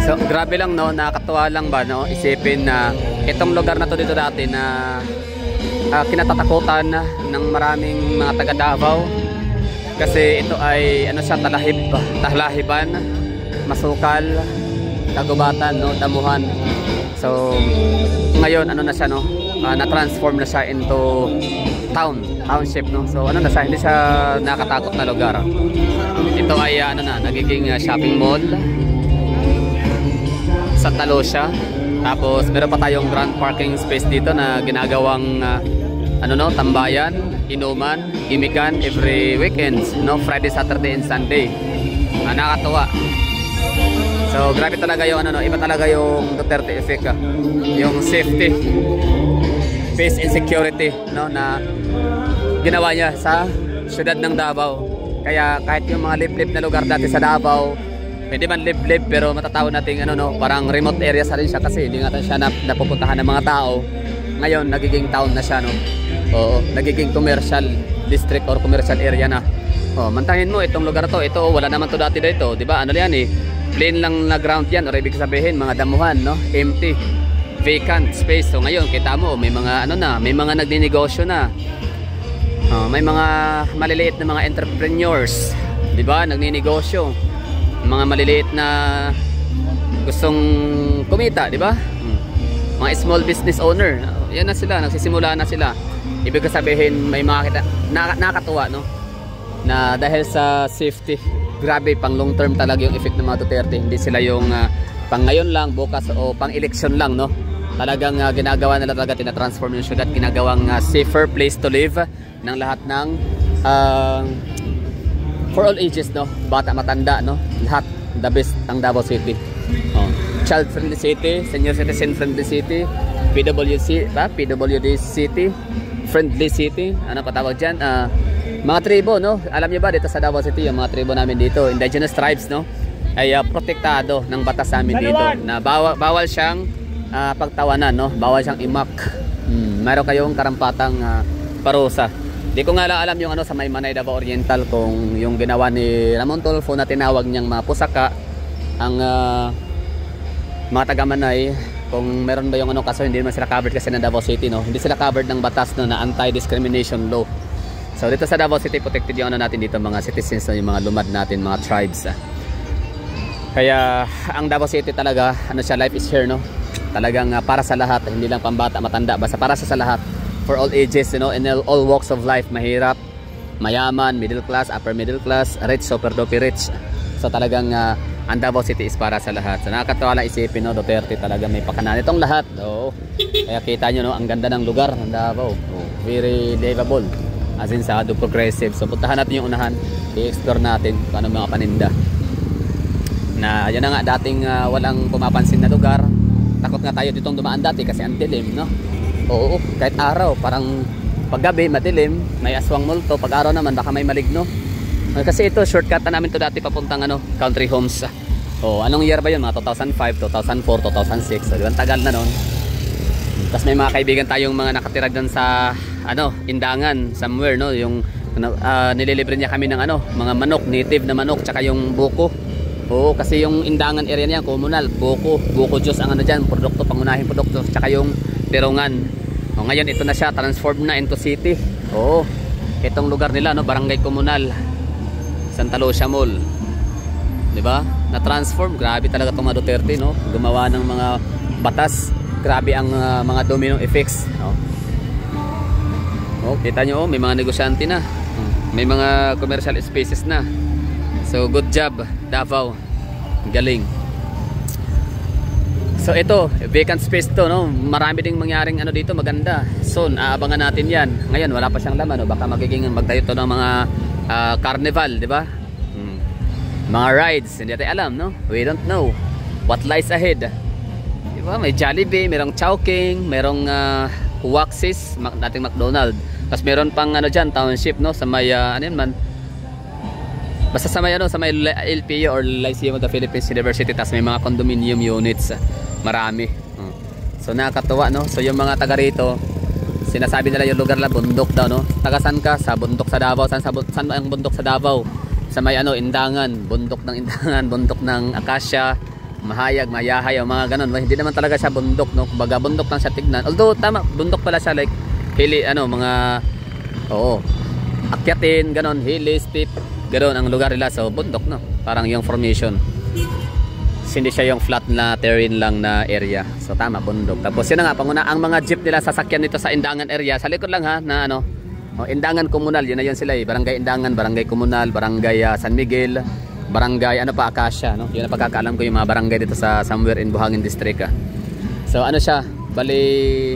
So grabe lang no, nakakatuwa lang ba no, isipin na itong lugar na to dito dati na kinatatakutan ng maraming mga taga Davao kasi ito ay ano siya, talahiban, masukal, kagubatan no, damuhan. So ngayon ano na siya no, na-transform na siya into township no. So ano na siya, hindi siya nakatakot na lugar. Ito ay ano na, nagiging shopping mall, Santa Lucia. Tapos meron pa tayong grand parking space dito na ginagawang ano no, tambayan, inuman, gimikan every weekends no, Friday, Saturday and Sunday. Nakakatuwa. So grabe talaga yung ano no, iba talaga yung Duterte effect yung safety, peace and security no, na ginawa niya sa syudad ng Davao. Kaya kahit yung mga liblib na lugar dati sa Davao, hindi man liblib pero matatawag natin ano no, parang remote area sa rin siya kasi hindi nga siya napupuntahan ng mga tao. Ngayon nagiging town na siya no. Oo, nagiging commercial district or commercial area na. Oh, mantahin mo itong lugar to. Ito wala naman to dati dito, 'di ba? Ano yan eh? Plain lang na ground yan, or ibig sabihin mga damuhan no, empty, vacant space. So ngayon kita mo may mga ano na, may mga nagninegosyo na. May mga maliliit na mga entrepreneurs, 'di ba? Nagninegosyo. Mga maliliit na gustong kumita, 'di ba? Mga small business owner. Yan na sila, nagsisimula na sila. Ibig sabihin may mga nakakatuwa no, na dahil sa safety, grabe pang long term talaga yung effect ng mga Duterte. Hindi sila yung pang ngayon lang, bukas o pang election lang no. Talagang ginagawa nila talaga, tina-transform yung syudad, ginagawang safer place to live ng lahat ng for all ages no, bata, matanda no, lahat. The best ang Davao City. Child friendly city, senior citizen friendly city, PWD city, friendly city, ano pa tawag dyan, mga tribo no. Alam niyo ba dito sa Davao City yung mga tribo namin dito, indigenous tribes no, ay protektado ng batas namin dito na bawal siyang pagtawanan no, bawal siyang imak. Meron kayong karampatang parusa. Di ko nga alam yung ano sa Maymanay, Davao Oriental, kung yung ginawa ni Ramon Tulfo na tinawag niyang mga pusaka ang mga taga-Manay, kung meron ba yung ano, kaso hindi naman sila covered kasi ng Davao City no, hindi sila covered ng batas no, na anti-discrimination law. So dito sa Davao City protected yung ano natin dito, mga citizens no, yung mga lumad natin, mga tribes. Kaya ang Davao City talaga ano siya, life is here no, talagang para sa lahat, hindi lang pambata, matanda, basta para sa lahat, for all ages you know, in all walks of life, mahirap, mayaman, middle class, upper middle class, rich, super duper rich. So talagang ang Davao City is para sa lahat. So nakakatawa lang isipin no, Duterte talaga may pakanan itong lahat. Kaya kita nyo no, ang ganda ng lugar ng Davao. Very livable, as in sa progressive. So puntahan natin yung unahan, i-explore natin kung ano mga paninda na yan na nga, dating walang pumapansin na lugar. Takot nga tayo ditong dumaan dati kasi ang dilim no. Oo, kahit araw parang paggabi madilim, may aswang multo, pag araw naman baka may maligno. Kasi ito shortcut na namin to dati papuntang ano, Country Homes. Anong year ba yun? Mga 2005, 2004, 2006. So diba, tagal na noon. Tapos may mga kaibigan tayong mga nakatira doon sa ano, Indangan somewhere no, yung nililibre niya kami ng ano, mga manok, native na manok, tsaka yung buko. Kasi yung Indangan area niya komunal, buko juice ang ano diyan, produkto, pangunahing produkto, tsaka yung Tirungan. Ngayon ito na siya, transform na into city. Itong lugar nila no, barangay komunal, Santa Lucia Mall. 'Di ba? Na-transform, grabe talaga tong mga Duterte no, gumawa ng mga batas. Grabe ang mga domino effects no. Kita nyo may mga negosyante na, may mga commercial spaces na. So good job Davao, galing. So ito, vacant space to no, marami ding mangyaring ano dito maganda. Soon aabangan natin yan. Ngayon wala pa siyang laman no, baka magiging magdayo to ng mga carnival, di ba? Mga rides, hindi natin alam no, we don't know what lies ahead. Di ba? May Jollibee, merong Chowking, merong Waxis, dating McDonald. Tapos meron pang ano dyan, township no, sa may ano yun man, basta sa may ano, sa may LPU or Lyceum of the Philippines University. Tapos may mga condominium units, marami. So nakakatuwa no. So yung mga taga rito, sinasabi nila yung lugar na bundok daw no. Taga saan ka? Sa bundok sa Davao. Saan ang bundok sa Davao? Sa may ano, Indangan, bundok ng Indangan, bundok ng Acacia, mahayag, mayahay o mga ganun. Hindi naman talaga siya bundok, no? Kumbaga bundok lang siya tignan. Although tama, bundok pala siya, like hili, ano, mga akyatin, ganun, hilly, steep, ganun ang lugar nila. So bundok, no? Parang yung formation. Hindi siya yung flat na terrain lang na area. So tama, bundok. Tapos yun na nga, panguna ang mga jeep nila sasakyan dito sa Indangan area. Sa likod lang ha, na ano, Indangan Komunal, yun na yun sila eh. Barangay Indangan, Barangay Komunal, Barangay San Miguel, Barangay ano pa, Acacia, no? Yun na pagkakaalam ko yung mga barangay dito sa somewhere in Buhangin District. So ano siya, bali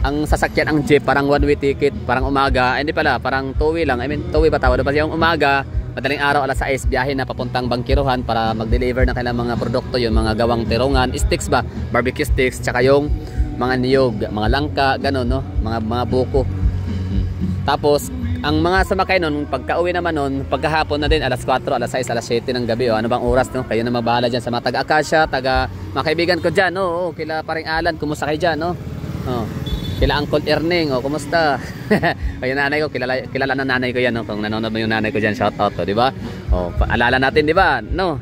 ang sasakyan ang jeep parang one way ticket, parang umaga, hindi pala, parang two-way lang. I mean, two-way ba tawag? Basta yung umaga, madaling araw alas 6 biyahe na papuntang Bangkiruhan para mag-deliver ng kailang mga produkto, yung mga gawang terungan, sticks ba, barbecue sticks, tsaka yung mga niyog, mga langka, gano'n, no? Mga buko. Tapos ang mga sumakay nun, pagka-uwi naman nun, pagkahapon na din, alas 4, alas 6, alas 7 ng gabi. Ano bang oras, no? Kayo na mabahala dyan sa mga taga-Acacia, mga kaibigan ko dyan, no? Kila paring Alan, kumusta kayo dyan, no? Kila Uncle Erning, kumusta? Kaya nanay ko, kilala na nanay ko yan, no? Kung nanonood mo yung nanay ko dyan, shout out, di ba? Alala natin, di ba? No?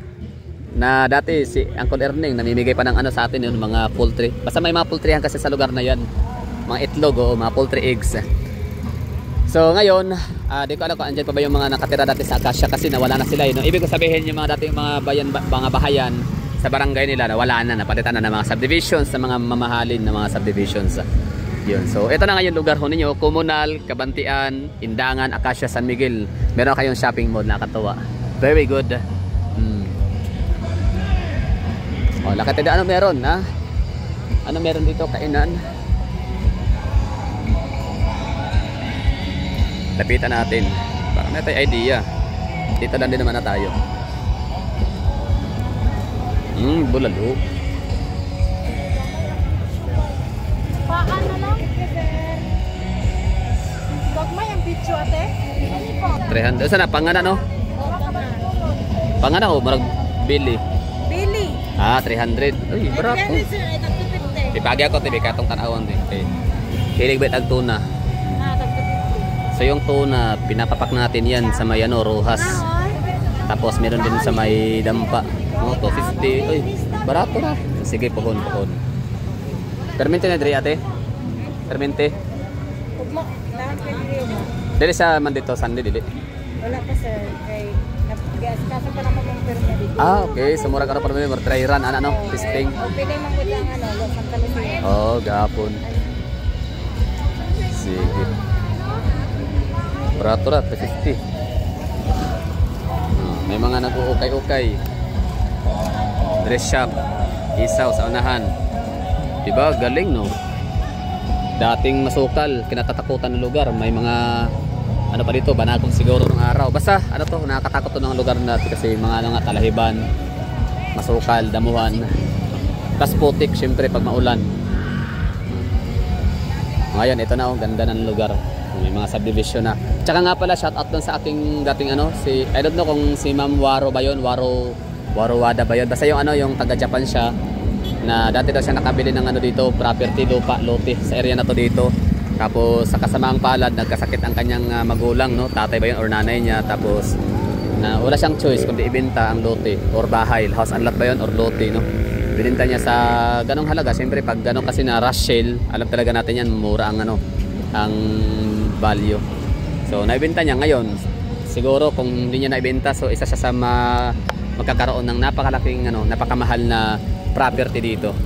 Na dati si Uncle Erning namimigay pa ng ano sa atin yun, mga poultry. Basta may mga poultryhan kasi sa lugar na yan. Mga itlog, mga poultry eggs. So ngayon, di ko alam kung andyan pa ba yung mga nakatira dati sa Acacia kasi nawala na sila. No? Ibig ko sabihin yung mga dating mga bahayan sa barangay nila, nawala na, napalitan na ng mga subdivisions, sa mga mamahalin na mga subdivisions. Yun. So ito na ngayon lugar ho ninyo, Komunal, Kabantian, Indangan, Acacia, San Miguel. Meron kayong shopping mall, nakakatuwa. Very good. Lakad tayo, ano meron, ha? Ano meron dito, kainan? Lapitan natin para may tayo idea. Dito lang din naman na tayo. Bulalo. Paano lang? Bagmay ang picture ate? 300. Sana pangana no? Pangana o marag bili? Bili. 300. Uy, barato. Ipagi ako tibi katong tanawon din. Okay. Hilig bet ang tuna. So yung tuna, pinapapak natin yan sa may Rojas. Tapos meron din sa may Dampa. 250. Uy, barato na. Sige, pohon. Permente na diri ate? Permente? Dili sa Mandito, Sunday dili? Wala pa sir. Kay kaso pa naman yung permente. Okay. So mura ka na pa naman. Try run, testing. Pwede manggulang Santa Lucia. Gapon. Sige. Barato na, 350. May mga nag-uukay-ukay. Dress shop. Isaw sa unahan. Diba? Galing, no? Dating masukal, kinatatakutan ng lugar. May mga, ano pa dito, banakong siguro ng araw. Basta, nakakatakot to ng lugar natin kasi mga talahiban, masukal, damuhan. Tas putik, syempre, pag maulan. Ngayon, ito na, ganda ng lugar. May mga subdivision na. Tsaka nga pala, shout out dun sa aking dating I don't know kung si Ma'am Waro ba yun, Waro Wada ba yun. Basta yung yung taga Japan siya, na dati daw siya nakabili ng dito, property, lupa, lote sa area na to dito. Tapos sa kasamaang palad, nagkasakit ang kanyang magulang, no? Tatay ba yun or nanay niya. Tapos wala siyang choice kundi ibenta ang lote or bahay, house and lot ba yun or lote, no? Bininta niya sa ganong halaga. Siyempre pag ganong kasi na rush sale, alam talaga natin yan, mura ang ang value. So naibenta niya ngayon. Siguro kung hindi niya naibenta, so isa siya sa magkakaroon ng napakalaking napakamahal na property dito.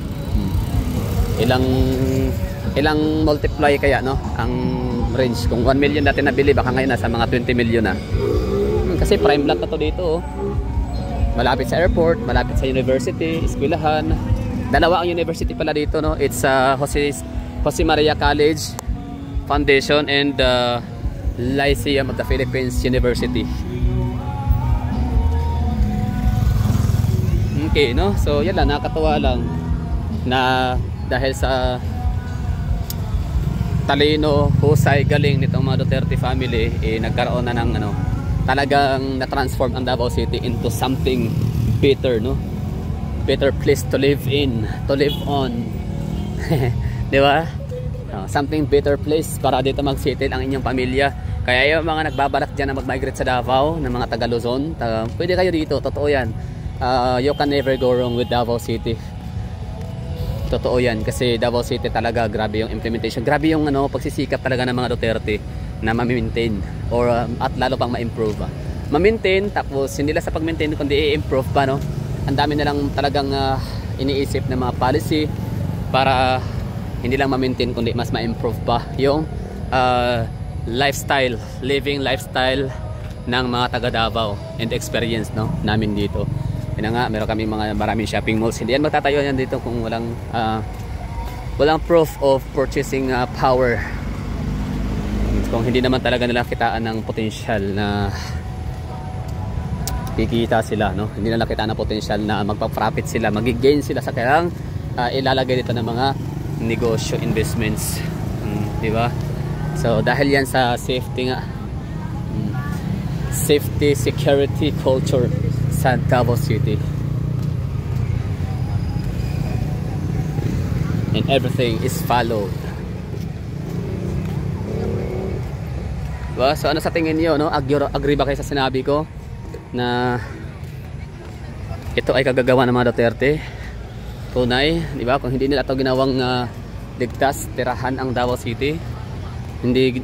Ilang multiply kaya ang range? Kung 1 million dati nabili, baka ngayon nasa mga 20 million na. Kasi prime lot na to dito. Malapit sa airport, malapit sa university, eskwelahan. Dalawa ang university pala dito, no? It's Jose Maria College Foundation and Lyceum of the Philippines University. Okay, no? So yan lang, nakakatuwa lang na dahil sa talino, husay, galing nitong mga Duterte family, nagkaroon na ng talagang na-transform ang Davao City into something better, no? Better place to live in, to live on. Di ba? Something better place para dito mag-settle ang inyong pamilya. Kaya yung mga nagbabalak dyan na mag-migrate sa Davao, ng mga taga Luzon, pwede kayo dito, totoo yan. you can never go wrong with Davao City. Totoo yan, kasi Davao City talaga grabe yung implementation, grabe yung pagsisikap talaga ng mga Duterte na ma-maintain or at lalo pang ma-improve. Ma-maintain, tapos hindi lang sa pag-maintain kundi i-improve pa, no? Ang dami na lang talagang iniisip na mga policy para hindi lang ma-maintain kundi mas ma-improve pa yung lifestyle, living lifestyle ng mga taga Davao and experience, no, namin dito. Yan nga, meron kami maraming shopping malls. Hindi yan magtatayo yan dito kung walang proof of purchasing power. Kung hindi naman talaga nila kitaan ng potensyal na kikita sila, no? Hindi nila kitaan ng potensyal na magpa-profit sila, mag-gain sila sa kailang ilalagay dito ng mga negosyo, investments. Di ba? So dahil yan sa safety nga, safety, security, culture sa Davao City, and everything is followed. Diba? So ano sa tingin niyo, no? Agree ba kayo sa sinabi ko na ito ay kagagawa ng mga Duterte? Tunay, di ba? Kung hindi nila ito ginawang ligtas, tirahan ang Davao City, kung hindi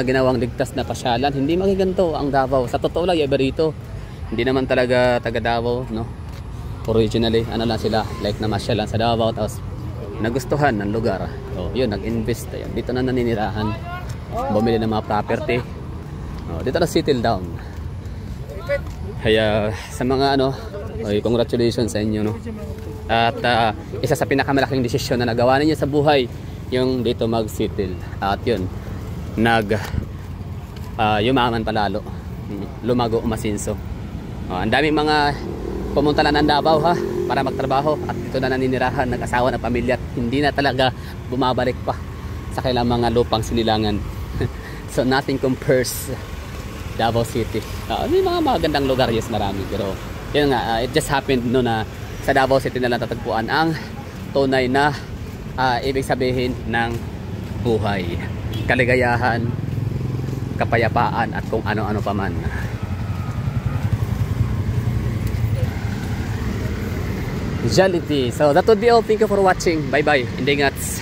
ginawang ligtas na pasyalan, hindi magiganto ang Davao. Sa totoo lang, iba rito. Hindi naman talaga taga Davao, no? Originally, ano lang sila, like namasyal lang sa Davao, tapos nagustuhan ng lugar. So, yun, nag-invest. Dito na naninirahan. Bumili ng mga property. Dito na settle down. Kaya sa mga congratulations sa inyo, no? At isa sa pinakamalaking desisyon na nagawa ninyo sa buhay, yung dito mag-settle. At yun, yumaman palalo. Lumago, umasinso. Ang daming mga pumunta lang ng Davao, ha, para magtrabaho, at dito na naninirahan, nag-asawa ng pamilya, at hindi na talaga bumabalik pa sa kailang mga lupang sinilangan. So nothing compares Davao City. May mga magandang lugar, yes, marami, pero yun nga, it just happened na sa Davao City na lang tatagpuan ang tunay na ibig sabihin ng buhay, kaligayahan, kapayapaan, at kung ano-ano pa man. Jollity. So that would be all. Thank you for watching. Bye bye. Inday ngats.